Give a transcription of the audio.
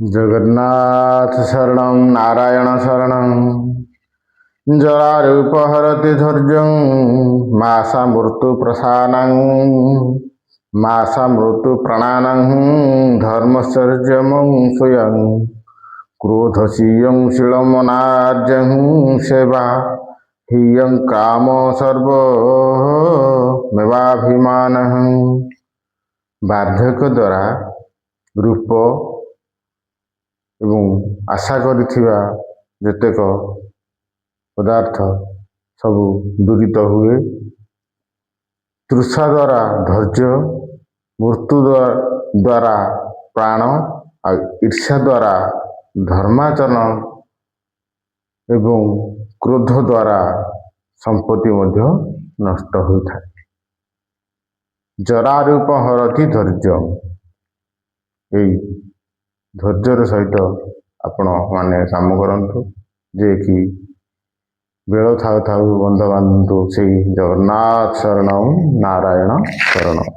जगन्नाथ शरणं नारायण शरणं जरारूपहरति धैर्यं मासा मृत्यु प्रसानं मासा मृत्यु प्रणानं धर्मचर्यमं स्वयं क्रोधशीयं शीलमनार्यं सेवा हियं काम सर्वमेवाभिमानः। बार्धक्य द्वारा रूप एवं आशा करिथिबा जेतेक पदार्थ सबु दूरित हुए। तृषा द्वारा धैर्य, मृत्यु द्वारा प्राण, ईर्ष्या द्वारा धर्माचरण एवं क्रोध द्वारा संपत्ति मध्य नष्ट होता है। जरारूप हरति धैर्य, यही धैर्यर सहित आपण माने काम करंतु जे कि बेल थाउ थाउ बंध बांधु से जगन्नाथ शरणं नारायण शरणं।